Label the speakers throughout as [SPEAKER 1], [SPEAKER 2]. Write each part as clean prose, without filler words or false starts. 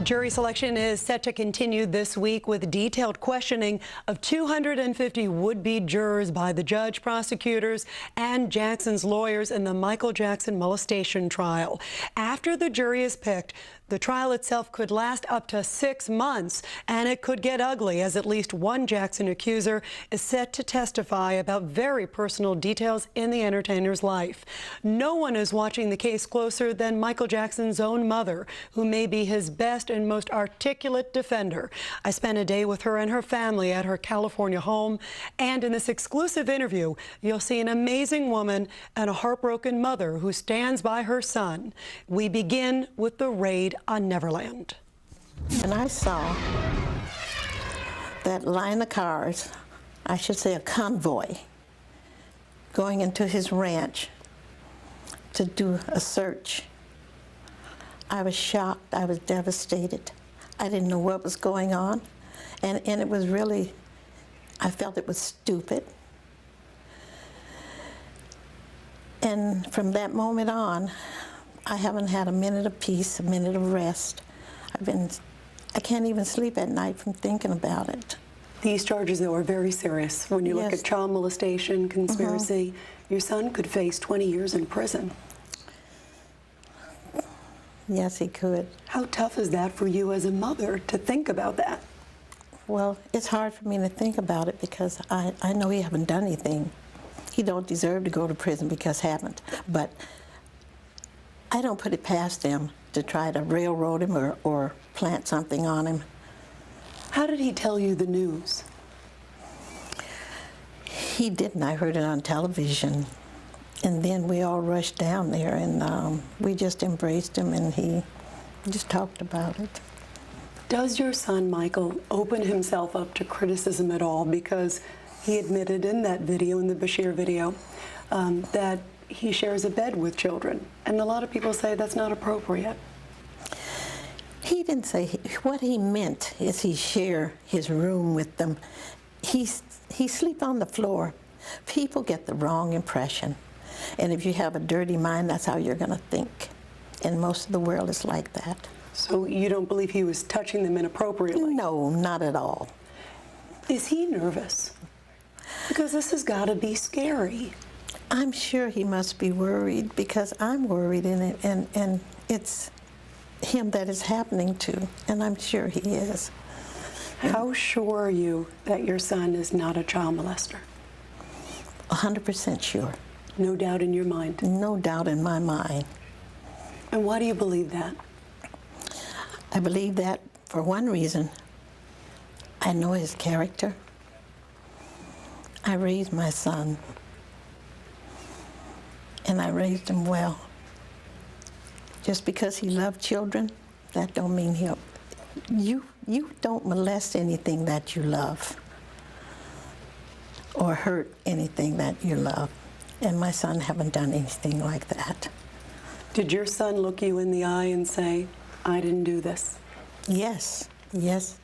[SPEAKER 1] Jury selection is set to continue this week with detailed questioning of 250 would-be jurors by the judge, prosecutors, and Jackson's lawyers in the Michael Jackson molestation trial. After the jury is picked, the trial itself could last up to 6 months, and it could get ugly as at least one Jackson accuser is set to testify about very personal details in the entertainer's life. No one is watching the case closer than Michael Jackson's own mother, who may be his best and most articulate defender. I spent a day with her and her family at her California home, and in this exclusive interview, you'll see an amazing woman and a heartbroken mother who stands by her son. We begin with the raid on Neverland.
[SPEAKER 2] And I saw that line of cars, I should say a convoy, going into his ranch to do a search. I was shocked, I was devastated. I didn't know what was going on, and it was really, I felt it was stupid. And from that moment on, I haven't had a minute of peace, a minute of rest. I can't even sleep at night from thinking about it.
[SPEAKER 1] These charges, though, are very serious. When you look at child molestation, conspiracy, your son could face 20 years in prison.
[SPEAKER 2] Yes, he could.
[SPEAKER 1] How tough is that for you as a mother to think about that?
[SPEAKER 2] Well, it's hard for me to think about it because I know he haven't done anything. He don't deserve to go to prison because haven't. But I don't put it past them to try to railroad him or plant something on him.
[SPEAKER 1] How did he tell you the news?
[SPEAKER 2] He didn't. I heard it on television. And then we all rushed down there, and we just embraced him, and he just talked about it.
[SPEAKER 1] Does your son, Michael, open himself up to criticism at all? Because he admitted in that video, in the Bashir video, that he shares a bed with children, and a lot of people say that's not appropriate.
[SPEAKER 2] He didn't say, what he meant is he share his room with them. He sleep on the floor. People get the wrong impression. And if you have a dirty mind, that's how you're going to think. And most of the world is like that.
[SPEAKER 1] So you don't believe he was touching them inappropriately?
[SPEAKER 2] No, not at all.
[SPEAKER 1] Is he nervous? Because this has got to be scary.
[SPEAKER 2] I'm sure he must be worried because I'm worried in it, and it's him that is happening to, and I'm sure he is.
[SPEAKER 1] How sure are you that your son is not a child molester?
[SPEAKER 2] 100% sure.
[SPEAKER 1] No doubt in your mind?
[SPEAKER 2] No doubt in my mind.
[SPEAKER 1] And why do you believe that?
[SPEAKER 2] I believe that for one reason. I know his character. I raised my son, and I raised him well. Just because he loved children, that don't mean you don't molest anything that you love or hurt anything that you love. And my son haven't done anything like that.
[SPEAKER 1] Did your son look you in the eye and say, I didn't do this?
[SPEAKER 2] Yes, yes,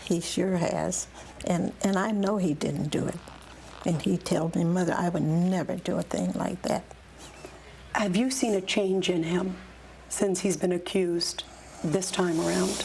[SPEAKER 2] he sure has. And I know he didn't do it. And he told me, Mother, I would never do a thing like that.
[SPEAKER 1] Have you seen a change in him since he's been accused this time around?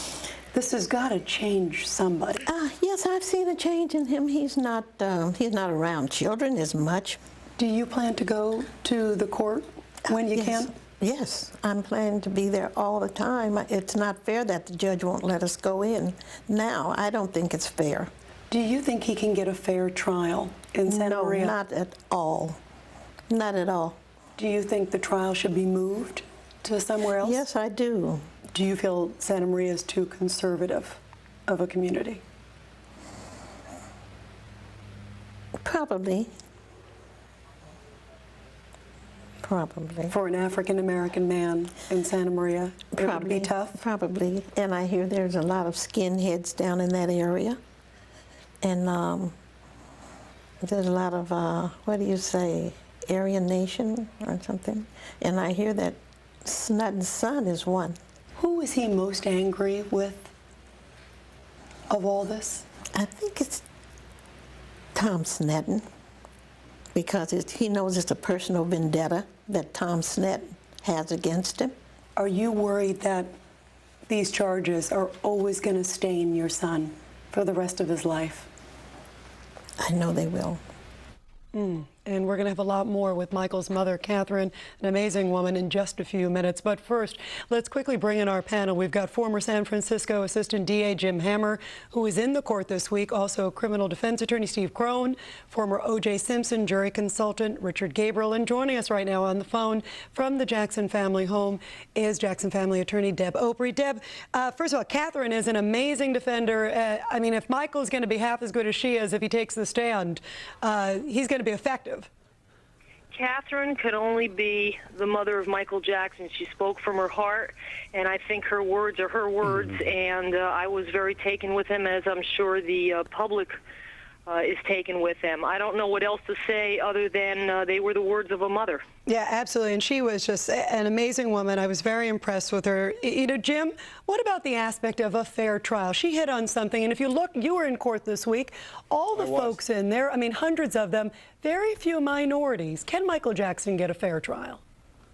[SPEAKER 1] This has got to change somebody.
[SPEAKER 2] Yes, I've seen a change in him. He's not around children as much.
[SPEAKER 1] Do you plan to go to the court when you can?
[SPEAKER 2] Yes, I'm planning to be there all the time. It's not fair that the judge won't let us go in now. I don't think it's fair.
[SPEAKER 1] Do you think he can get a fair trial in Santa Maria?
[SPEAKER 2] No, not at all. Not at all.
[SPEAKER 1] Do you think the trial should be moved to somewhere else?
[SPEAKER 2] Yes, I do.
[SPEAKER 1] Do you feel Santa Maria is too conservative of a community?
[SPEAKER 2] Probably. Probably.
[SPEAKER 1] For an African-American man in Santa Maria, it would be tough?
[SPEAKER 2] Probably. And I hear there's a lot of skinheads down in that area. And there's a lot of, what do you say, Aryan Nation or something. And I hear that Snutten's son is one.
[SPEAKER 1] Who is he most angry with of all this?
[SPEAKER 2] I think it's Tom Sneddon, because he knows it's a personal vendetta that Tom Sneddon has against him.
[SPEAKER 1] Are you worried that these charges are always going to stain your son for the rest of his life?
[SPEAKER 2] I know they will.
[SPEAKER 1] And we're going to have a lot more with Michael's mother, Katherine, an amazing woman, in just a few minutes. But first, let's quickly bring in our panel. We've got former San Francisco Assistant DA Jim Hammer, who is in the court this week, also criminal defense attorney Steve Crone, former O.J. Simpson jury consultant Richard Gabriel, and joining us right now on the phone from the Jackson family home is Jackson family attorney Deb Opry. Deb, first of all, Katherine is an amazing defender. I mean, if Michael's going to be half as good as she is if he takes the stand, he's going to be effective.
[SPEAKER 3] Katherine could only be the mother of Michael Jackson. She spoke from her heart, and I think her words are her words, and I was very taken with him, as I'm sure the public is taken with them. I don't know what else to say other than they were the words of a mother.
[SPEAKER 1] Yeah, absolutely. And she was just an amazing woman. I was very impressed with her. You know, Jim, what about the aspect of a fair trial? She hit on something. And if you look, you were in court this week. All the folks in there, I mean, hundreds of them, very few minorities. Can Michael Jackson get a fair trial?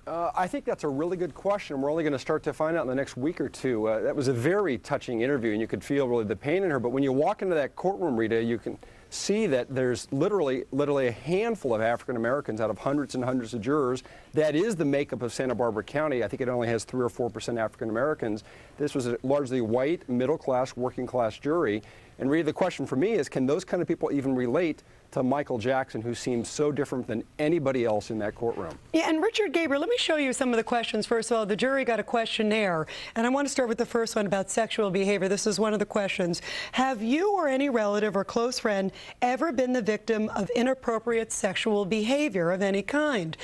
[SPEAKER 4] I think that's a really good question. We're only going to start to find out in the next week or two. That was a very touching interview, and you could feel really the pain in her. But when you walk into that courtroom, Rita, you can see that there's literally a handful of African Americans out of hundreds and hundreds of jurors. That is the makeup of Santa Barbara County. I think it only has 3 or 4% African Americans. This was a largely white, middle-class, working-class jury. And Rita, the question for me is, can those kind of people even relate to Michael Jackson, who seems so different than anybody else in that courtroom?
[SPEAKER 1] Yeah, and Richard Gabriel, let me show you some of the questions. First of all, the jury got a questionnaire, and I want to start with the first one about sexual behavior. This is one of the questions. Have you or any relative or close friend ever been the victim of inappropriate sexual behavior of any kind?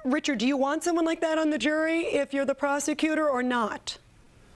[SPEAKER 1] Richard, do you want someone like that on the jury if you're the prosecutor or not?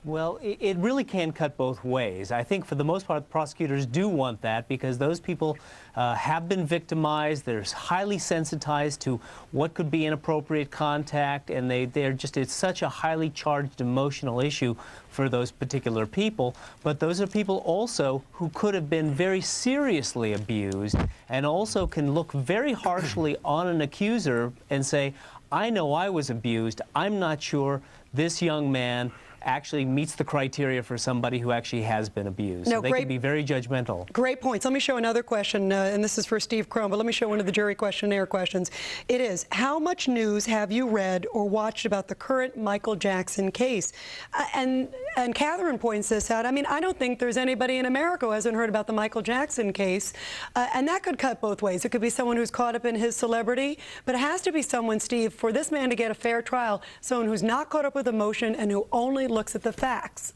[SPEAKER 5] Well, it really can cut both ways. I think for the most part, prosecutors do want that because those people have been victimized. They're highly sensitized to what could be inappropriate contact, and it's such a highly charged emotional issue for those particular people. But those are people also who could have been very seriously abused and also can look very harshly on an accuser and say, I know I was abused. I'm not sure this young man actually meets the criteria for somebody who actually has been abused.
[SPEAKER 1] No,
[SPEAKER 5] so they can be very judgmental. Great
[SPEAKER 1] points. Let me show another question, and this is for Steve Crone, but let me show one of the jury questionnaire questions. It is, how much news have you read or watched about the current Michael Jackson case? And Katherine points this out. I mean, I don't think there's anybody in America who hasn't heard about the Michael Jackson case, and that could cut both ways. It could be someone who's caught up in his celebrity, but it has to be someone, Steve, for this man to get a fair trial, someone who's not caught up with emotion and who only looks at the facts.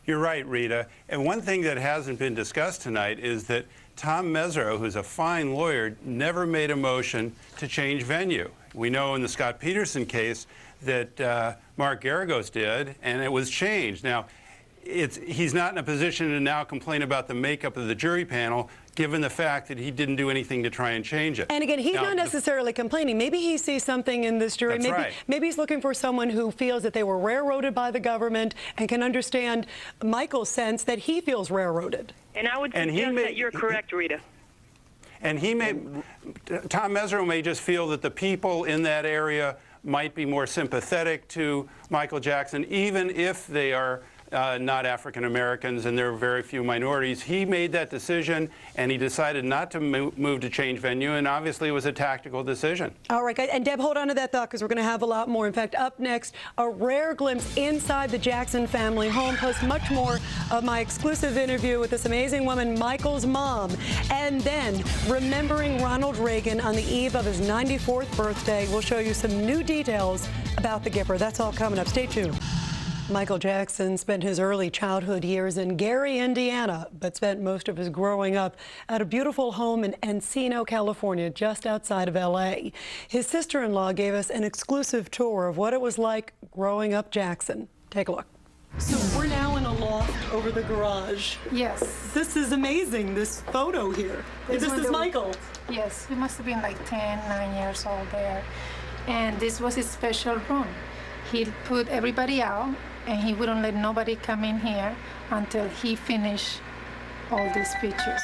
[SPEAKER 6] You're right, Rita. And one thing that hasn't been discussed tonight is that Tom Mesereau, who's a fine lawyer, never made a motion to change venue. We know in the Scott Peterson case that Mark Garagos did, and it was changed. Now, he's not in a position to now complain about the makeup of the jury panel, given the fact that he didn't do anything to try and change it.
[SPEAKER 1] And again, he's not necessarily complaining. Maybe he sees something in this jury. Maybe he's looking for someone who feels that they were railroaded by the government and can understand Michael's sense that he feels railroaded.
[SPEAKER 3] And I would suggest that you're correct, Rita.
[SPEAKER 6] And Tom Mesereau may just feel that the people in that area might be more sympathetic to Michael Jackson, even if they are not African Americans, and there are very few minorities. He made that decision, and he decided not to move to change venue, and obviously it was a tactical decision.
[SPEAKER 1] All right, guys. And Deb, hold on to that thought, because we're going to have a lot more. In fact, up next, a rare glimpse inside the Jackson family home, plus much more of my exclusive interview with this amazing woman, Michael's mom. And then, remembering Ronald Reagan on the eve of his 94th birthday. We'll show you some new details about the Gipper. That's all coming up. Stay tuned. Michael Jackson spent his early childhood years in Gary, Indiana, but spent most of his growing up at a beautiful home in Encino, California, just outside of L.A. His sister-in-law gave us an exclusive tour of what it was like growing up Jackson. Take a look. So we're now in a loft over the garage.
[SPEAKER 7] Yes.
[SPEAKER 1] This is amazing, this photo here. This is Michael.
[SPEAKER 7] Yes, he must have been like 9 years old there. And this was his special room. He'd put everybody out, and he wouldn't let nobody come in here until he finished all these pictures.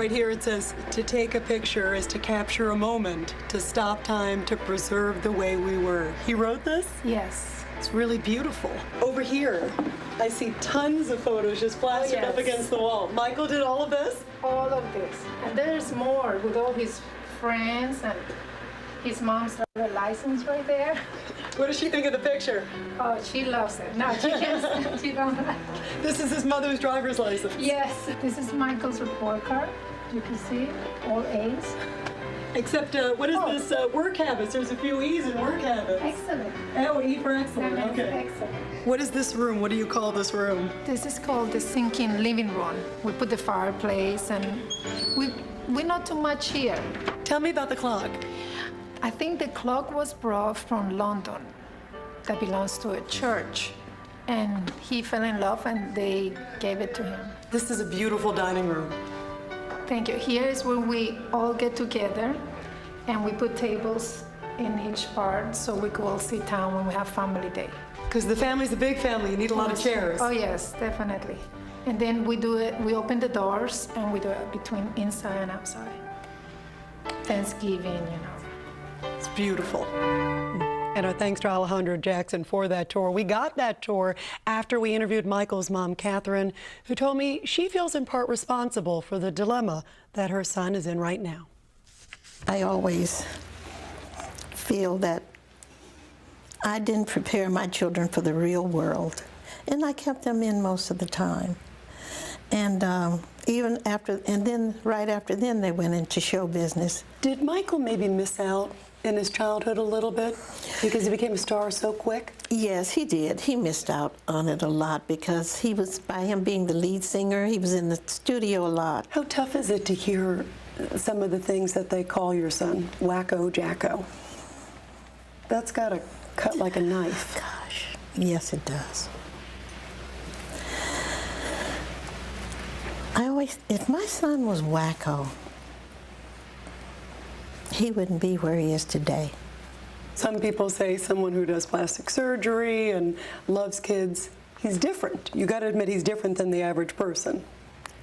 [SPEAKER 1] right here it says, to take a picture is to capture a moment, to stop time, to preserve the way we were. He wrote this?
[SPEAKER 7] Yes.
[SPEAKER 1] It's really beautiful. Over here, I see tons of photos just plastered up against the wall. Michael did all of this?
[SPEAKER 7] All of this. And there's more with all his friends, and his mom's license right there.
[SPEAKER 1] What does she think of the picture?
[SPEAKER 7] Oh, she loves it. No, she just, she don't like it.
[SPEAKER 1] This is his mother's driver's license.
[SPEAKER 7] Yes, this is Michael's report card. You can see all A's.
[SPEAKER 1] Except, what is this work habits? There's a few E's in work habits.
[SPEAKER 7] Excellent.
[SPEAKER 1] Oh, E for excellent, okay.
[SPEAKER 7] Excellent.
[SPEAKER 1] What is this room? What do you call this room?
[SPEAKER 7] This is called the sinking living room. We put the fireplace, and we're not too much here.
[SPEAKER 1] Tell me about the clock.
[SPEAKER 7] I think the clock was brought from London that belongs to a church, and he fell in love and they gave it to him.
[SPEAKER 1] This is a beautiful dining room.
[SPEAKER 7] Thank you. Here is where we all get together and we put tables in each part so we could all sit down when we have family day.
[SPEAKER 1] Because the family's a big family, you need a lot of chairs.
[SPEAKER 7] Oh yes, definitely. And then we do it, we open the doors and we do it between inside and outside. Thanksgiving, you know.
[SPEAKER 1] It's beautiful. And our thanks to Alejandro Jackson for that tour. We got that tour after we interviewed Michael's mom, Katherine, who told me she feels in part responsible for the dilemma that her son is in right now.
[SPEAKER 2] I always feel that I didn't prepare my children for the real world, and I kept them in most of the time. And even after, and then right after then, they went into show business.
[SPEAKER 1] Did Michael maybe miss out in his childhood a little bit because he became a star so quick?
[SPEAKER 2] Yes, he did. He missed out on it a lot because he was, by him being the lead singer, he was in the studio a lot.
[SPEAKER 1] How tough is it to hear some of the things that they call your son, Wacko Jacko? That's got to cut like a knife.
[SPEAKER 2] Gosh, yes it does. If my son was wacko, he wouldn't be where he is today.
[SPEAKER 1] Some people say someone who does plastic surgery and loves kids, he's different. You got to admit he's different than the average person.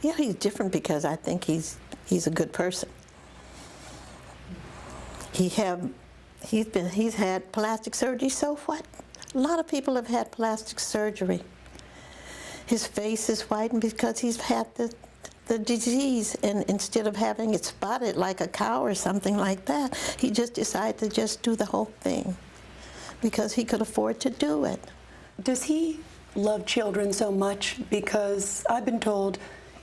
[SPEAKER 2] Yeah, he's different because I think he's a good person. He's had plastic surgery, so what? A lot of people have had plastic surgery. His face is whitened because he's had the disease, and instead of having it spotted like a cow or something like that, he just decided to just do the whole thing because he could afford to do it.
[SPEAKER 1] Does he love children so much? Because I've been told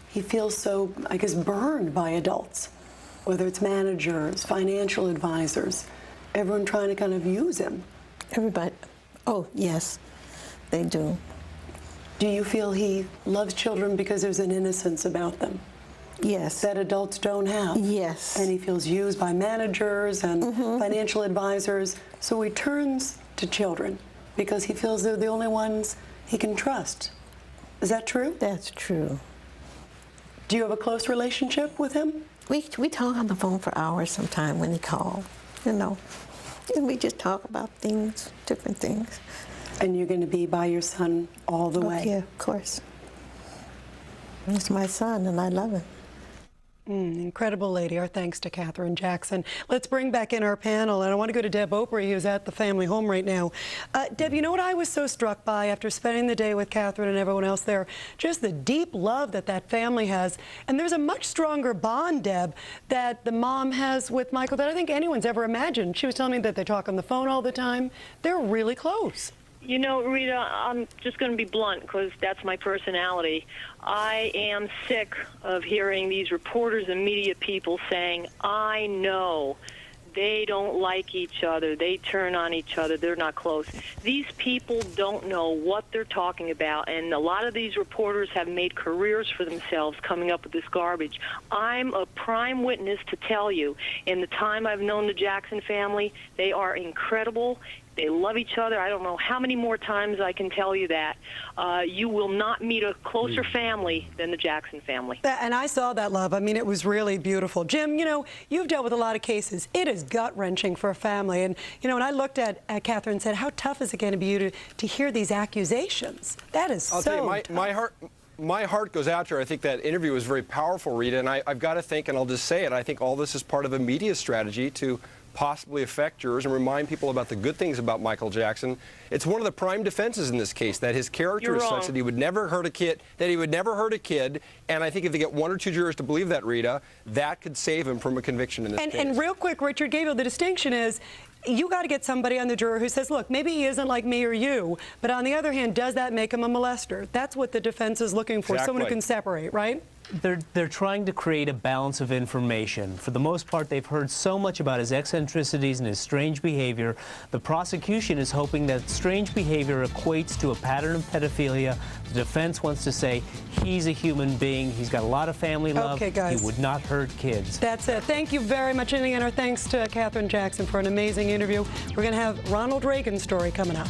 [SPEAKER 1] he feels so, I guess, burned by adults, whether it's managers, financial advisors, everyone trying to kind of use him.
[SPEAKER 2] Everybody, oh yes, they do.
[SPEAKER 1] Do you feel he loves children because there's an innocence about them?
[SPEAKER 2] Yes.
[SPEAKER 1] That adults don't have?
[SPEAKER 2] Yes.
[SPEAKER 1] And he feels used by managers and financial advisors, so he turns to children because he feels they're the only ones he can trust. Is that true?
[SPEAKER 2] That's true.
[SPEAKER 1] Do you have a close relationship with him?
[SPEAKER 2] We talk on the phone for hours sometime when he calls, you know, and we just talk about things, different things.
[SPEAKER 1] And you're going to be by your son all the way?
[SPEAKER 2] Yeah, of course. He's my son, and I love him.
[SPEAKER 1] Incredible lady. Our thanks to Katherine Jackson. Let's bring back in our panel, and I want to go to Deb Opry, who's at the family home right now. Deb, you know what I was so struck by after spending the day with Katherine and everyone else there? Just the deep love that that family has. And there's a much stronger bond, Deb, that the mom has with Michael that I think anyone's ever imagined. She was telling me that they talk on the phone all the time. They're really close.
[SPEAKER 3] You know, Rita, I'm just going to be blunt because that's my personality. I am sick of hearing these reporters and media people saying, I know they don't like each other, they turn on each other, they're not close. These people don't know what they're talking about, and a lot of these reporters have made careers for themselves coming up with this garbage. I'm a prime witness to tell you, in the time I've known the Jackson family, they are incredible. They love each other. I don't know how many more times I can tell you that. You will not meet a closer family than the Jackson family.
[SPEAKER 1] And I saw that love. I mean, it was really beautiful. Jim, you know, you've dealt with a lot of cases. It is gut-wrenching for a family. And, you know, when I looked at Katherine and said, how tough is it going to be to hear these accusations? That is
[SPEAKER 4] I'll
[SPEAKER 1] so
[SPEAKER 4] tell you,
[SPEAKER 1] tough.
[SPEAKER 4] my My heart goes out to her. I think that interview was very powerful, Rita, and I've got to think, and I'll just say it, I think all this is part of a media strategy to possibly affect jurors and remind people about the good things about Michael Jackson. It's one of the prime defenses in this case, that his character is such that he would never hurt a kid, and I think if they get 1 or 2 jurors to believe that, Rita, that could save him from a conviction in this case.
[SPEAKER 1] And real quick, Richard Gabriel, the distinction is you got to get somebody on the juror who says, look, maybe he isn't like me or you, but on the other hand, does that make him a molester? That's what the defense is looking for, someone who can separate, right?
[SPEAKER 5] They're trying to create a balance of information. For the most part, they've heard so much about his eccentricities and his strange behavior. The prosecution is hoping that strange behavior equates to a pattern of pedophilia. The defense wants to say he's a human being. He's got a lot of family love.
[SPEAKER 1] Okay, guys.
[SPEAKER 5] He would not hurt kids.
[SPEAKER 1] That's it. Thank you very much. And again, our thanks to Katherine Jackson for an amazing interview. We're going to have Ronald Reagan's story coming up.